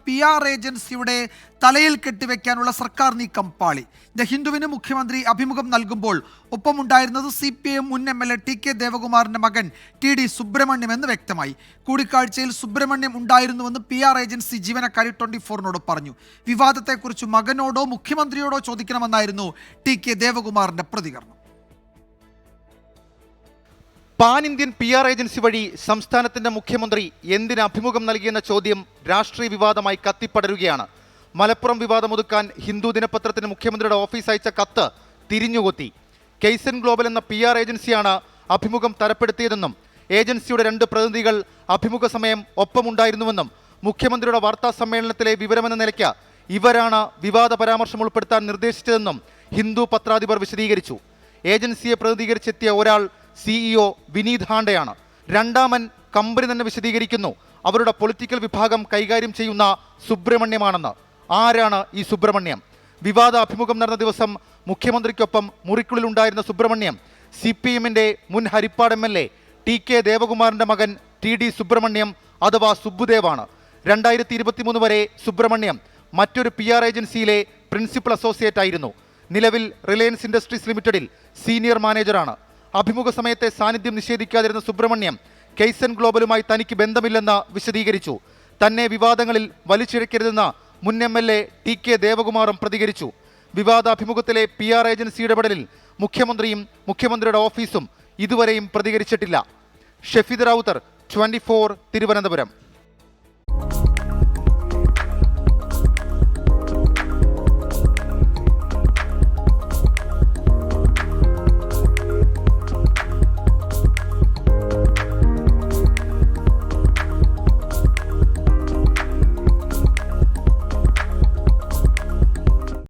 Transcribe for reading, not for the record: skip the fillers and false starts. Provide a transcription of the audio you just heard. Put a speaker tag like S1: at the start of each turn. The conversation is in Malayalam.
S1: PR ഏജൻസിയുടെ തലയിൽ കെട്ടിവെക്കാനുള്ള സർക്കാർ നീക്കം പാളി. ദ ഹിന്ദുവിന് മുഖ്യമന്ത്രി അഭിമുഖം നൽകുമ്പോൾ ഒപ്പമുണ്ടായിരുന്നത് CPIM മുൻ MLA TK ദേവകുമാറിന്റെ മകൻ TD സുബ്രഹ്മണ്യം എന്ന് വ്യക്തമായി. കൂടിക്കാഴ്ചയിൽ സുബ്രഹ്മണ്യം ഉണ്ടായിരുന്നുവെന്ന് PR ഏജൻസി ജീവനക്കാരി 24നോട് പറഞ്ഞു. വിവാദത്തെക്കുറിച്ച് മകനോടോ മുഖ്യമന്ത്രിയോടോ ചോദിക്കണമെന്നായിരുന്നു TK ദേവകുമാറിന്റെ പ്രതികരണം.
S2: പാൻ ഇന്ത്യൻ PR ഏജൻസി വഴി സംസ്ഥാനത്തിന്റെ മുഖ്യമന്ത്രി എന്തിന് അഭിമുഖം നൽകിയെന്ന ചോദ്യം രാഷ്ട്രീയ വിവാദമായി കത്തിപ്പടരുകയാണ്. മലപ്പുറം വിവാദം ഒതുക്കാൻ ഹിന്ദു ദിനപത്രത്തിന് മുഖ്യമന്ത്രിയുടെ ഓഫീസ് അയച്ച കത്ത് തിരിഞ്ഞുകൊത്തി. കെയ്സൺ ഗ്ലോബൽ എന്ന PR ഏജൻസിയാണ് അഭിമുഖം തരപ്പെടുത്തിയതെന്നും ഏജൻസിയുടെ 2 പ്രതിനിധികൾ അഭിമുഖ സമയം ഒപ്പമുണ്ടായിരുന്നുവെന്നും മുഖ്യമന്ത്രിയുടെ വാർത്താ സമ്മേളനത്തിലെ വിവരമെന്ന നിലയ്ക്ക് ഇവരാണ് വിവാദ പരാമർശം ഉൾപ്പെടുത്താൻ നിർദ്ദേശിച്ചതെന്നും ഹിന്ദു പത്രാധിപർ വിശദീകരിച്ചു. ഏജൻസിയെ പ്രതിനിധീകരിച്ചെത്തിയ ഒരാൾ CEO വിനീത് ഹാണ്ടയാണ്. രണ്ടാമൻ കമ്പനി തന്നെ വിശദീകരിക്കുന്നു അവരുടെ പൊളിറ്റിക്കൽ വിഭാഗം കൈകാര്യം ചെയ്യുന്ന സുബ്രഹ്മണ്യമാണെന്ന്. ആരാണ് ഈ സുബ്രഹ്മണ്യം? വിവാദ അഭിമുഖം നടന്ന ദിവസം മുഖ്യമന്ത്രിക്കൊപ്പം മുറിക്കുള്ളിലുണ്ടായിരുന്ന സുബ്രഹ്മണ്യം CPIMന്റെ മുൻ ഹരിപ്പാട് MLA TK ദേവകുമാറിന്റെ മകൻ TD സുബ്രഹ്മണ്യം അഥവാ സുബ്ബുദേവാണ്. 2023 വരെ സുബ്രഹ്മണ്യം മറ്റൊരു PR ഏജൻസിയിലെ പ്രിൻസിപ്പൽ അസോസിയേറ്റ് ആയിരുന്നു. നിലവിൽ റിലയൻസ് ഇൻഡസ്ട്രീസ് ലിമിറ്റഡിൽ സീനിയർ മാനേജറാണ്. അഭിമുഖ സമയത്തെ സാന്നിധ്യം നിഷേധിക്കാതിരുന്ന സുബ്രഹ്മണ്യം കെയ്സൺ ഗ്ലോബലുമായി തനിക്ക് ബന്ധമില്ലെന്ന് വിശദീകരിച്ചു. തന്നെ വിവാദങ്ങളിൽ വലിച്ചിഴക്കരുതെന്ന് മുൻ MLA TK ദേവകുമാറും പ്രതികരിച്ചു. വിവാദ അഭിമുഖത്തിലെ PR ഏജൻസി ഇടപെടലിൽ മുഖ്യമന്ത്രിയും മുഖ്യമന്ത്രിയുടെ ഓഫീസും ഇതുവരെയും പ്രതികരിച്ചിട്ടില്ല. ഷെഫീദ് റാവുത്തർ, 24 തിരുവനന്തപുരം.